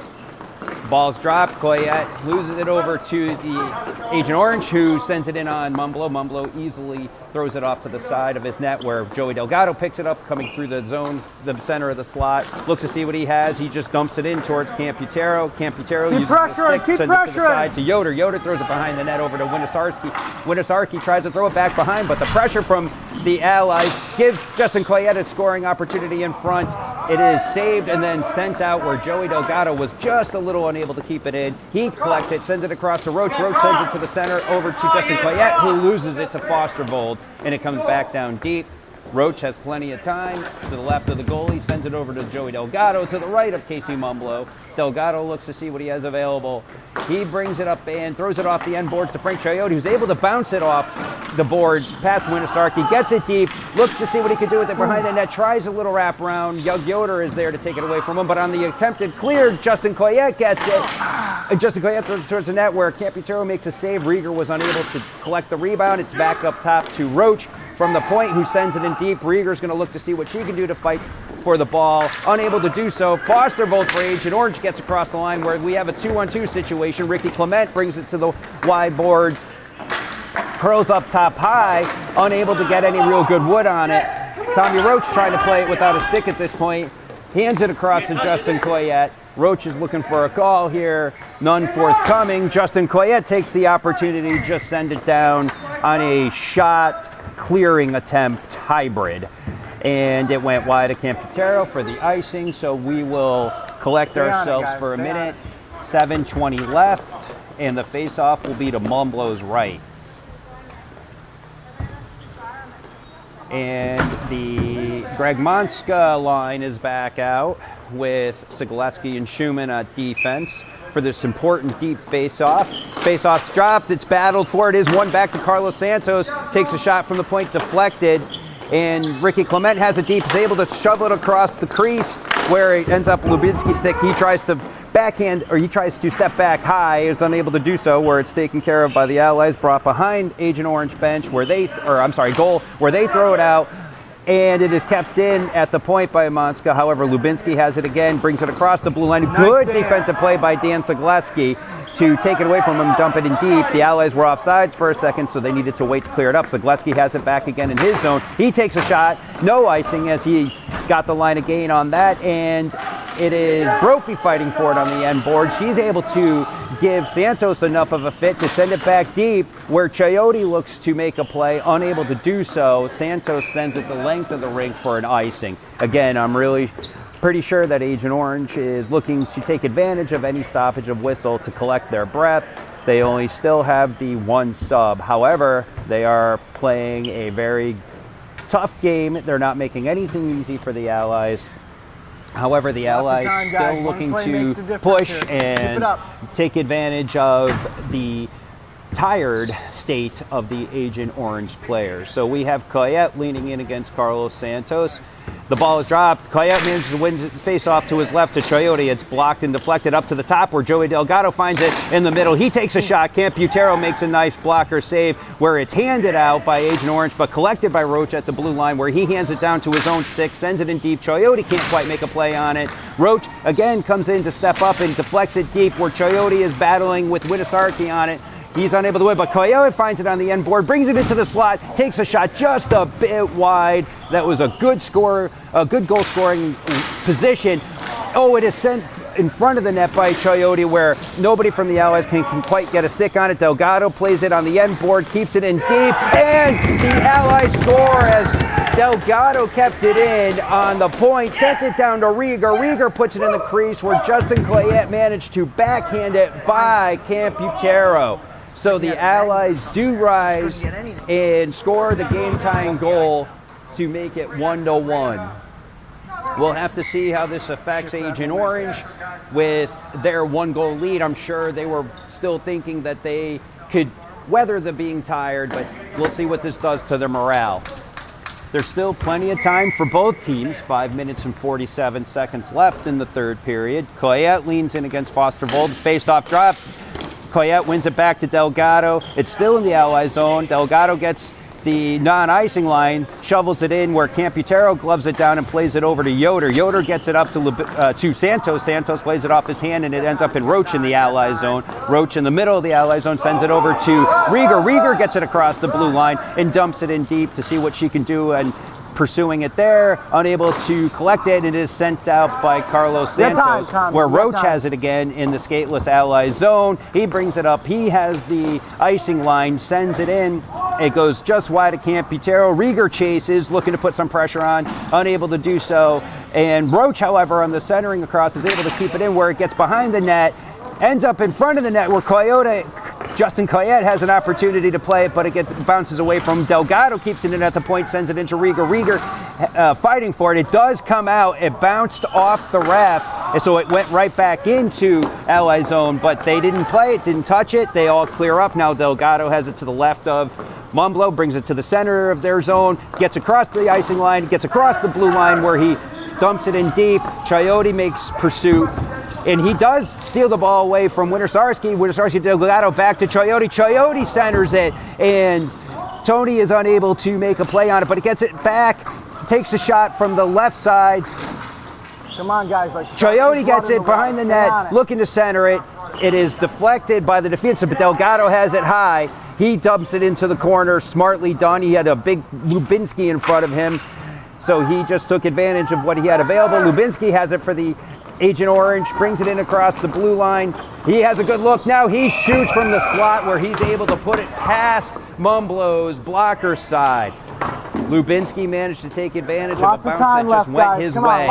Ball's dropped. Caouette loses it over to the Agent Orange, who sends it in on Mumblow. Mumblow easily throws it off to the side of his net, where Joey Delgado picks it up, coming through the zone, the center of the slot. Looks to see what he has. He just dumps it in towards Camputero. Camputero uses the stick, sends it to the side to Yoder. Yoder throws it behind the net over to Winisarski. Winisarski tries to throw it back behind, but the pressure from the Allies gives Justin Caouette a scoring opportunity in front. It is saved and then sent out where Joey Delgado was just a little unable to keep it in. He collects it, sends it across to Roach. Roach sends it to the center over to Justin Caouette, who loses it to Fostervold, and it comes back down deep. Roach has plenty of time to the left of the goalie, sends it over to Joey Delgado to the right of Casey Mumblow. Delgado looks to see what he has available. He brings it up and throws it off the end boards to Frank Caouette, who's able to bounce it off the boards past Winisarski, gets it deep, looks to see what he can do with it behind the net, tries a little wraparound. Yoder is there to take it away from him, but on the attempted clear, Justin Caouette gets it. And Justin Caouette throws it towards the net where Camputero makes a save. Rieger was unable to collect the rebound. It's back up top to Roach from the point, who sends it in deep. Rieger's going to look to see what she can do to fight for the ball. Unable to do so. Fostervold for Agent Orange gets across the line where we have a 2-on-2 situation. Ricky Clement brings it to the wide boards. Curls up top high. Unable to get any real good wood on it. Tommy Roach trying to play it without a stick at this point. Hands it across to Justin Caouette. Roach is looking for a call here. None forthcoming. Justin Caouette takes the opportunity, just send it down on a shot clearing attempt hybrid, and it went wide of Camputero for the icing. So we will collect ourselves for a minute. 7:20 left, and the face-off will be to Mumblow's right. And the Greg Monska line is back out with Sigaleski and Schumann at defense for this important deep face-off. Face-off's dropped, it's battled for, it is one back to Carlos Santos, takes a shot from the point, deflected, and Ricky Clement has it deep, is able to shovel it across the crease where it ends up Lubinski's stick. He tries to backhand, or he tries to step back high, is unable to do so, where it's taken care of by the Allies, brought behind Agent Orange bench where they, goal, where they throw it out, and it is kept in at the point by Monska. However, Lubinski has it again, brings it across the blue line. Good defensive play by Dan Sigaleski to take it away from him, dump it in deep. The Allies were offsides for a second, so they needed to wait to clear it up. Sigaleski has it back again in his zone. He takes a shot, no icing as he got the line of gain on that, and it is Brophy fighting for it on the end board. She's able to give Santos enough of a fit to send it back deep, where Caouette looks to make a play, unable to do so. Santos sends it the length of the rink for an icing. Again, I'm really pretty sure that Agent Orange is looking to take advantage of any stoppage of whistle to collect their breath. They only still have the one sub. However, they are playing a very tough game. They're not making anything easy for the Allies. However, the Allies still looking to push and take advantage of the tired state of the Agent Orange players. So we have Caouette leaning in against Carlos Santos. The ball is dropped. Caouette manages to win face off to his left to Caouette. It's blocked and deflected up to the top where Joey Delgado finds it in the middle. He takes a shot. Camputero makes a nice blocker save where it's handed out by Agent Orange but collected by Roach at the blue line where he hands it down to his own stick, sends it in deep. Caouette can't quite make a play on it. Roach again comes in to step up and deflects it deep where Caouette is battling with Winisarski on it. He's unable to win, but Caouette finds it on the end board, brings it into the slot, takes a shot just a bit wide. That was a good score, a good goal scoring position. Oh, it is sent in front of the net by Caouette where nobody from the Allies can quite get a stick on it. Delgado plays it on the end board, keeps it in deep, and the Allies score as Delgado kept it in on the point, sent it down to Rieger. Rieger puts it in the crease where Justin Caouette managed to backhand it by Camputero. So the Allies do rise and score the game-tying goal to make it 1-1. We'll have to see how this affects Agent Orange with their 1-goal lead. I'm sure they were still thinking that they could weather the being tired, but we'll see what this does to their morale. There's still plenty of time for both teams. 5 minutes and 47 seconds left in the third period. Caouette leans in against Fostervold. Face-off drop. Caouette wins it back to Delgado. It's still in the Ally zone. Delgado gets the non-icing line, shovels it in where Camputero gloves it down and plays it over to Yoder. Yoder gets it up to Santos. Santos plays it off his hand and it ends up in Roach in the Ally zone. Roach in the middle of the Ally zone sends it over to Rieger. Rieger gets it across the blue line and dumps it in deep to see what she can do, and pursuing it there, unable to collect it, and it is sent out by Carlos Santos, where Roach has it again in the Skateless Allies zone. He brings it up. He has the icing line, sends it in. It goes just wide of Camputero. Rieger chases, looking to put some pressure on, unable to do so. And Roach, however, on the centering across, is able to keep it in where it gets behind the net, ends up in front of the net where Justin Caouette has an opportunity to play it, but it bounces away from him. Delgado keeps it in at the point, sends it into Rieger. Rieger fighting for it. It does come out. It bounced off the ref, and so it went right back into Ally zone, but they didn't play it, didn't touch it. They all clear up. Now Delgado has it to the left of Mumblo, brings it to the center of their zone, gets across the icing line, gets across the blue line where he dumps it in deep. Caouette makes pursuit. And he does steal the ball away from Wintersarski. Wintersarski Delgado back to Caouette. Caouette centers it, and Tony is unable to make a play on it, but he gets it back, takes a shot from the left side. Come on, guys. Caouette gets it behind the net, looking to center it. It is deflected by the defensive, but Delgado has it high. He dumps it into the corner, smartly done. He had a big Lubinski in front of him, so he just took advantage of what he had available. Lubinski has it for the Agent Orange, brings it in across the blue line. He has a good look. Now he shoots from the slot where he's able to put it past Mumblo's blocker side. Lubinski managed to take advantage of a bounce that just went his way.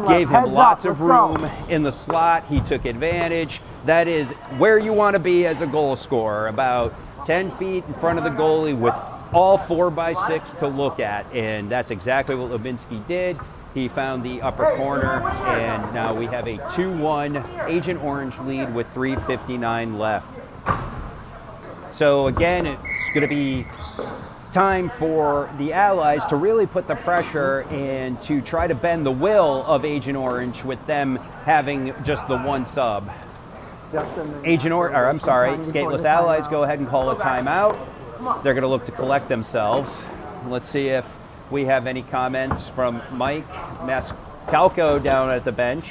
Gave him lots of room in the slot. He took advantage. That is where you want to be as a goal scorer, about 10 feet in front of the goalie with all 4x6 to look at, and that's exactly what Lubinski did. He found the upper corner, and now we have a 2-1 Agent Orange lead with 3:59 left. So again, it's going to be time for the Allies to really put the pressure and to try to bend the will of Agent Orange with them having just the one sub. Skateless Allies go ahead and call a timeout. They're going to look to collect themselves. Let's see if we have any comments from Mike Maiscalco down at the bench.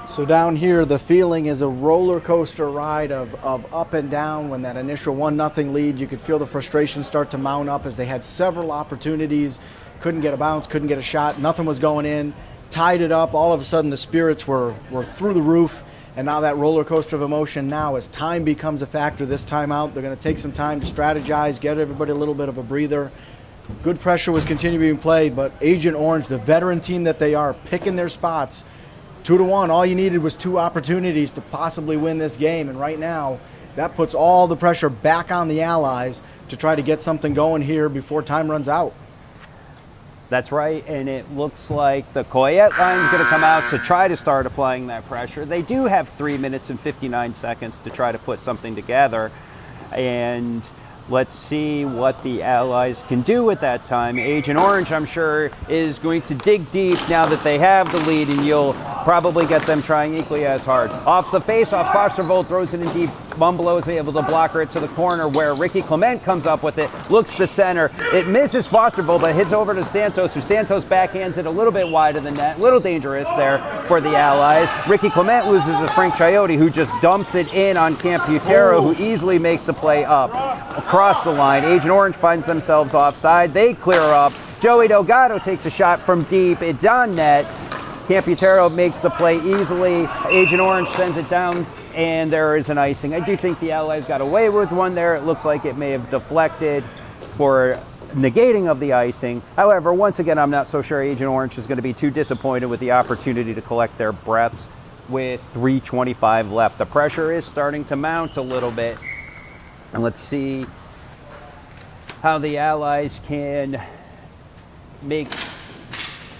So down here, the feeling is a roller coaster ride of up and down. When that initial 1-0 lead, you could feel the frustration start to mount up as they had several opportunities, couldn't get a bounce, couldn't get a shot, nothing was going in, tied it up. All of a sudden, the spirits were through the roof. And now that roller coaster of emotion now, as time becomes a factor this time out, they're going to take some time to strategize, get everybody a little bit of a breather. Good pressure was continuing being played, but Agent Orange, the veteran team that they are, picking their spots. 2-1, all you needed was 2 opportunities to possibly win this game. And right now, that puts all the pressure back on the Allies to try to get something going here before time runs out. That's right, and it looks like the Caouette line is going to come out to try to start applying that pressure. They do have 3 minutes and 59 seconds to try to put something together, and let's see what the Allies can do at that time. Agent Orange, I'm sure, is going to dig deep now that they have the lead, and you'll probably get them trying equally as hard. Off the face-off, Fostervold throws it in deep. Mumblo is able to blocker it to the corner where Ricky Clement comes up with it, looks to center. It misses Fostervold, but hits over to Santos, who Santos backhands it a little bit wide of the net. A little dangerous there for the Allies. Ricky Clement loses to Frank Caouette, who just dumps it in on Camputero, who easily makes the play up across the line. Agent Orange finds themselves offside. They clear up. Joey Delgado takes a shot from deep. It's on net. Camputero makes the play easily. Agent Orange sends it down and there is an icing. I do think the Allies got away with one there. It looks like it may have deflected for negating of the icing. However, once again, I'm not so sure Agent Orange is going to be too disappointed with the opportunity to collect their breaths with 3:25 left. The pressure is starting to mount a little bit. And let's see how the Allies can make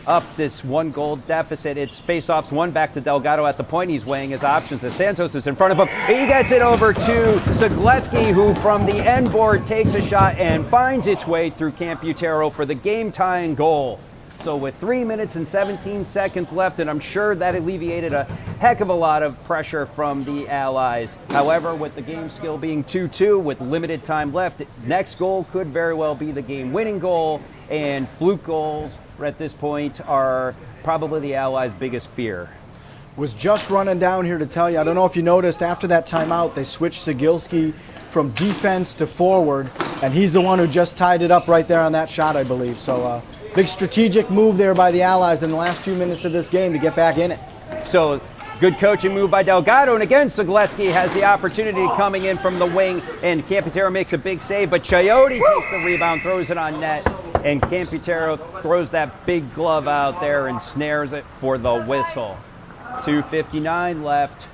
up this 1-goal deficit. It's face-offs, one back to Delgado at the point. He's weighing his options as Santos is in front of him. He gets it over to Skateless, who from the end board takes a shot and finds its way through Camputero for the game-tying goal. So with 3 minutes and 17 seconds left, and I'm sure that alleviated a heck of a lot of pressure from the Allies. However, with the game skill being 2-2 with limited time left, next goal could very well be the game-winning goal, and fluke goals at this point are probably the Allies' biggest fear. Was just running down here to tell you, I don't know if you noticed, after that timeout, they switched Skateless from defense to forward, and he's the one who just tied it up right there on that shot, I believe. So big strategic move there by the Allies in the last few minutes of this game to get back in it. So good coaching move by Delgado, and again Skateless has the opportunity coming in from the wing, and Camputero makes a big save, but Caouette takes the rebound, throws it on net, and Camputero throws that big glove out there and snares it for the whistle. 2:59 left,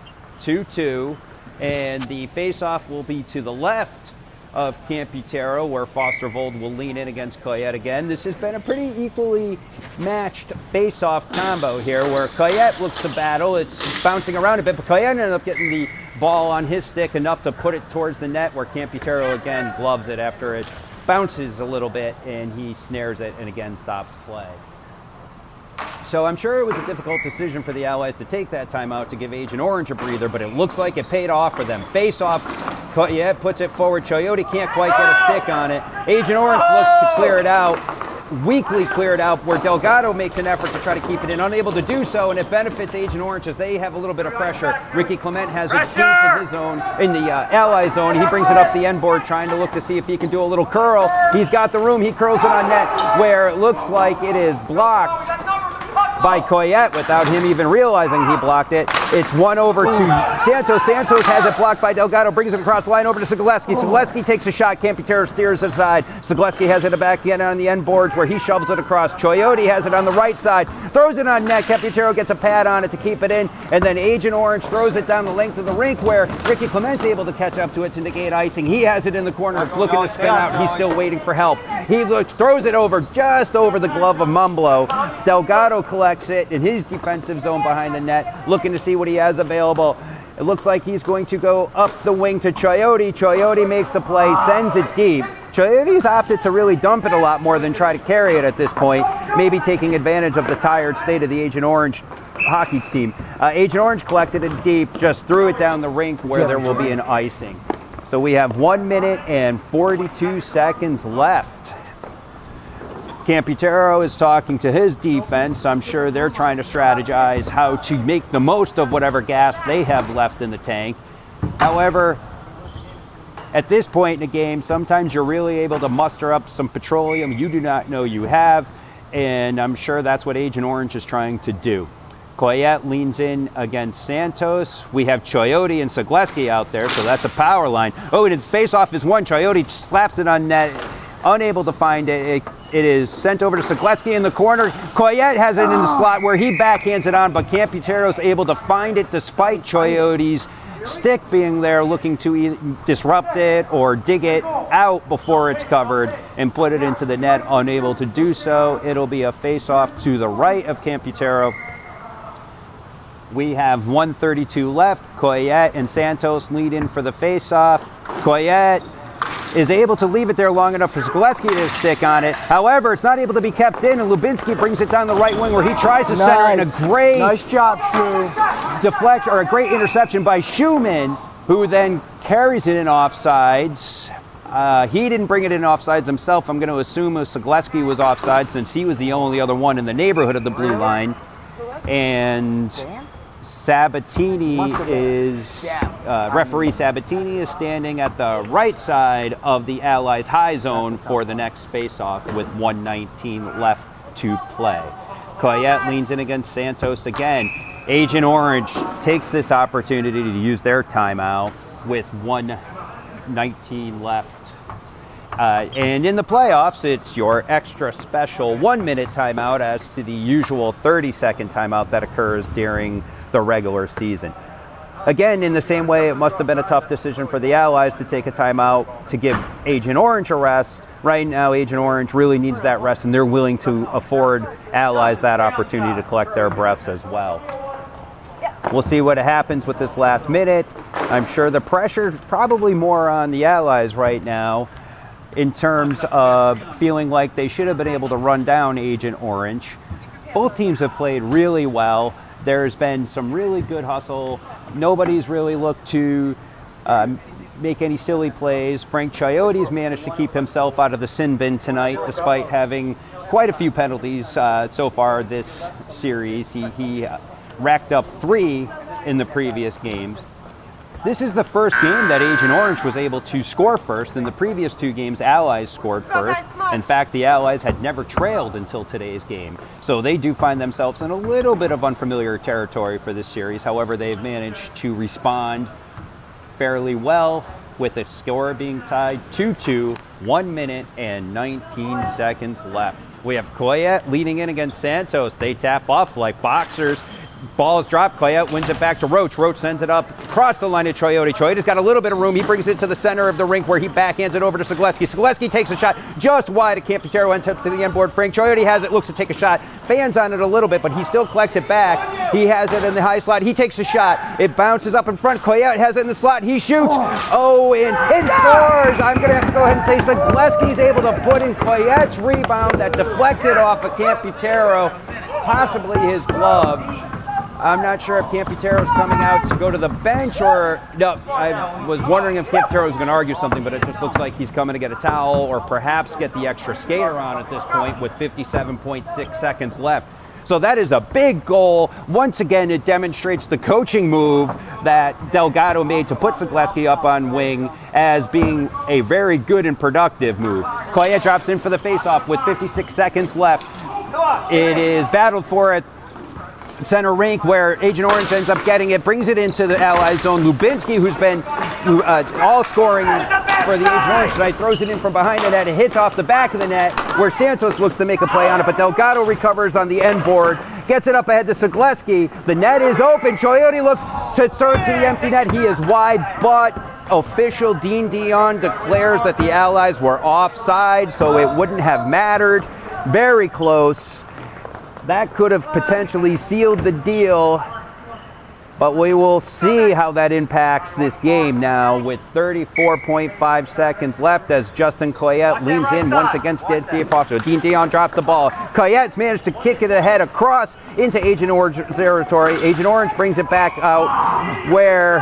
2-2, and the face-off will be to the left of Camputero, where Fostervold will lean in against Caouette again. This has been a pretty equally matched face-off combo here, where Caouette looks to battle. It's bouncing around a bit, but Caouette ended up getting the ball on his stick enough to put it towards the net, where Camputero again gloves it after it bounces a little bit, and he snares it and again stops play. So I'm sure it was a difficult decision for the Allies to take that timeout to give Agent Orange a breather, but it looks like it paid off for them. Face off, Caouette puts it forward. Caouette can't quite get a stick on it. Agent Orange looks to clear it out, weakly clear it out, where Delgado makes an effort to try to keep it in, unable to do so, and it benefits Agent Orange as they have a little bit of pressure. Ricky Clement has it deep in his zone, in the Ally zone. He brings it up the end board, trying to look to see if he can do a little curl. He's got the room. He curls it on net, where it looks like it is blocked by Caouette without him even realizing he blocked it. It's one over to Santos. Santos has it blocked by Delgado, brings it across the line over to Skateless. Skateless takes a shot. Camputero steers it aside. Skateless has it back again on the end boards, where he shovels it across. Caouette has it on the right side, throws it on net. Camputero gets a pad on it to keep it in, and then Agent Orange throws it down the length of the rink, where Ricky Clement's able to catch up to it to negate icing. He has it in the corner, looking to spin out. He's still waiting for help. He throws it over, just over the glove of Mumblo. Delgado collects it in his defensive zone behind the net, looking to see what he has available. It looks like he's going to go up the wing to Caouette. Caouette makes the play, sends it deep. Caoutte's opted to really dump it a lot more than try to carry it at this point, maybe taking advantage of the tired state of the Agent Orange hockey team. Agent Orange collected it deep, just threw it down the rink, where there will be an icing. So we have 1 minute and 42 seconds left. Camputero is talking to his defense. I'm sure they're trying to strategize how to make the most of whatever gas they have left in the tank. However, at this point in the game, sometimes you're really able to muster up some petroleum you do not know you have, and I'm sure that's what Agent Orange is trying to do. Caouette leans in against Santos. We have Caouette and Skateless out there, so that's a power line. Oh, and its face-off is one. Caouette slaps it on net, unable to find it. It is sent over to Skateless in the corner. Caouette has it in the slot, where he backhands it on, but Camputero's able to find it despite Caoutte's stick being there, looking to disrupt it or dig it out before it's covered and put it into the net. Unable to do so. It'll be a face-off to the right of Camputero. We have 1:32 left. Caouette and Santos lead in for the face-off. Caouette is able to leave it there long enough for Skateless to stick on it. However, it's not able to be kept in, and Lubinski brings it down the right wing, where he tries to center in a great nice job, Shu. deflect, or a great interception by Schumann, who then carries it in offsides. He didn't bring it in offsides himself. I'm going to assume Skateless was offside, since he was the only other one in the neighborhood of the blue line. And Sabatini is, referee Sabatini is standing at the right side of the Allies' high zone for the next face-off with 1:19 left to play. Caouette leans in against Santos again. Agent Orange takes this opportunity to use their timeout with 1:19 left. And in the playoffs, it's your extra special 1-minute timeout as to the usual 30-second timeout that occurs during the regular season. Again, in the same way, it must have been a tough decision for the Allies to take a timeout to give Agent Orange a rest. Right now, Agent Orange really needs that rest, and they're willing to afford Allies that opportunity to collect their breaths as well. We'll see what happens with this last minute. I'm sure the pressure is probably more on the Allies right now in terms of feeling like they should have been able to run down Agent Orange. Both teams have played really well. There's been some really good hustle. Nobody's really looked to make any silly plays. Frank Caouette's managed to keep himself out of the sin bin tonight, despite having quite a few penalties so far this series. He racked up 3 in the previous games. This is the first game that Agent Orange was able to score first. In the previous 2 games, Allies scored first. In fact, the Allies had never trailed until today's game. So they do find themselves in a little bit of unfamiliar territory for this series. However, they've managed to respond fairly well with the score being tied 2-2, 1 minute and 19 seconds left. We have Caouette leading in against Santos. They tap off like boxers. Ball is dropped. Caouette wins it back to Roach. Roach sends it up across the line to Caouette. Caouette's got a little bit of room. He brings it to the center of the rink where he backhands it over to Skateless. Skateless takes a shot just wide. Campitero ends up to the end board. Frank Caouette has it, looks to take a shot. Fans on it a little bit, but he still collects it back. He has it in the high slot. He takes a shot. It bounces up in front. Caouette has it in the slot. He shoots. And scores. I'm going to have to go ahead and say Skateless able to put in Caouette's rebound that deflected off of Campitero, possibly his glove. I'm not sure if Campitero's coming out to go to the bench or no. I was wondering if Campitero was going to argue something, but it just looks like he's coming to get a towel or perhaps get the extra skater on at this point with 57.6 seconds left. So that is a big goal. Once again, it demonstrates the coaching move that Delgado made to put Skateless up on wing as being a very good and productive move. Caouette drops in for the faceoff with 56 seconds left. It is battled for at center rink where Agent Orange ends up getting it, brings it into the Allies zone. Lubinski, who's been all scoring for the Agent Orange tonight, throws it in from behind the net. It hits off the back of the net where Santos looks to make a play on it, but Delgado recovers on the end board, gets it up ahead to Skateless. The net is open. Caouette looks to serve to the empty net. He is wide, but official Dean Dion declares that the Allies were offside, so it wouldn't have mattered. Very close. That could have potentially sealed the deal, but we will see how that impacts this game now with 34.5 seconds left as Justin Caouette leans in once against Dean Foster. Dean Dion drops the ball. Caouette's managed to kick it ahead across into Agent Orange territory. Agent Orange brings it back out where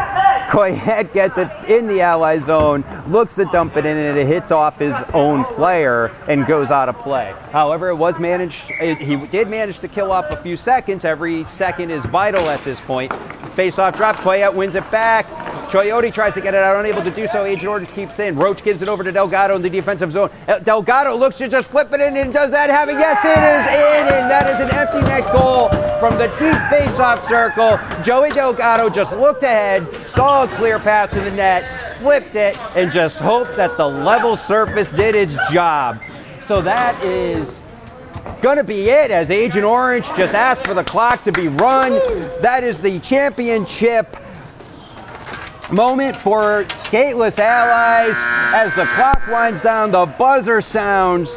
Caouette gets it in the ally zone, looks to dump it in, and it hits off his own player and goes out of play. However, it was managed. He did manage to kill off a few seconds. Every second is vital at this point. Face-off drop. Caouette wins it back. Caouette tries to get it out, unable to do so. Agent Orange keeps in. Roach gives it over to Delgado in the defensive zone. Delgado looks to just flip it in, and does that have it? Yes, it is in, and that is an empty net goal from the deep face-off circle. Joey Delgado just looked ahead, saw a clear path to the net, flipped it, and just hoped that the level surface did its job. So that is going to be it as Agent Orange just asked for the clock to be run. That is the championship moment for Skateless Allies as the clock winds down, the buzzer sounds.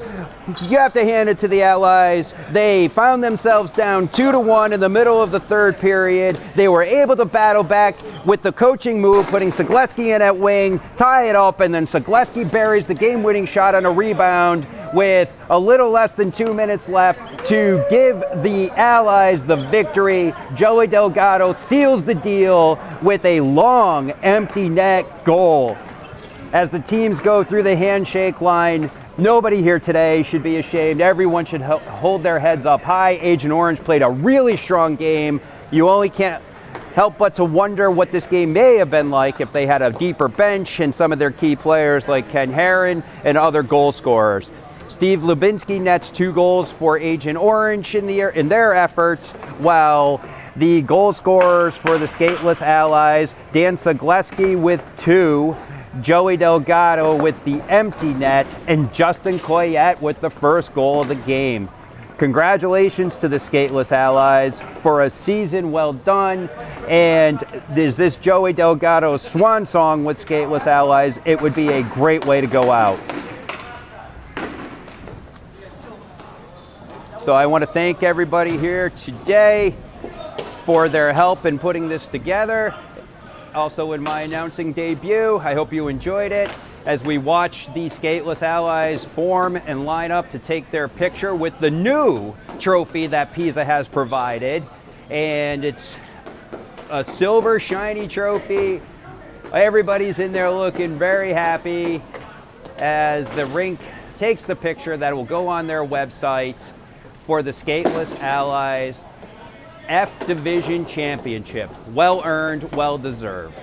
You have to hand it to the Allies. They found themselves down 2-1 in the middle of the third period. They were able to battle back with the coaching move, putting Skateless in at wing, tie it up, and then Skateless buries the game-winning shot on a rebound with a little less than 2 minutes left to give the Allies the victory. Joey Delgado seals the deal with a long empty net goal. As the teams go through the handshake line, nobody here today should be ashamed. Everyone should hold their heads up high. Agent Orange played a really strong game. You only can't help but to wonder what this game may have been like if they had a deeper bench and some of their key players like Ken Herron and other goal scorers. Steve Lubinski nets 2 goals for Agent Orange in their effort, while The goal scorers for the Skateless Allies, Dan Sagleski with 2, Joey Delgado with the empty net, and Justin Caouette with the first goal of the game. Congratulations to the Skateless Allies for a season well done. And is this Joey Delgado's swan song with Skateless Allies? It would be a great way to go out. So I want to thank everybody here today for their help in putting this together. Also in my announcing debut, I hope you enjoyed it as we watch the Skateless Allies form and line up to take their picture with the new trophy that PISA has provided. And it's a silver shiny trophy. Everybody's in there looking very happy as the rink takes the picture that will go on their website for the Skateless Allies F Division Championship. Well earned, well deserved.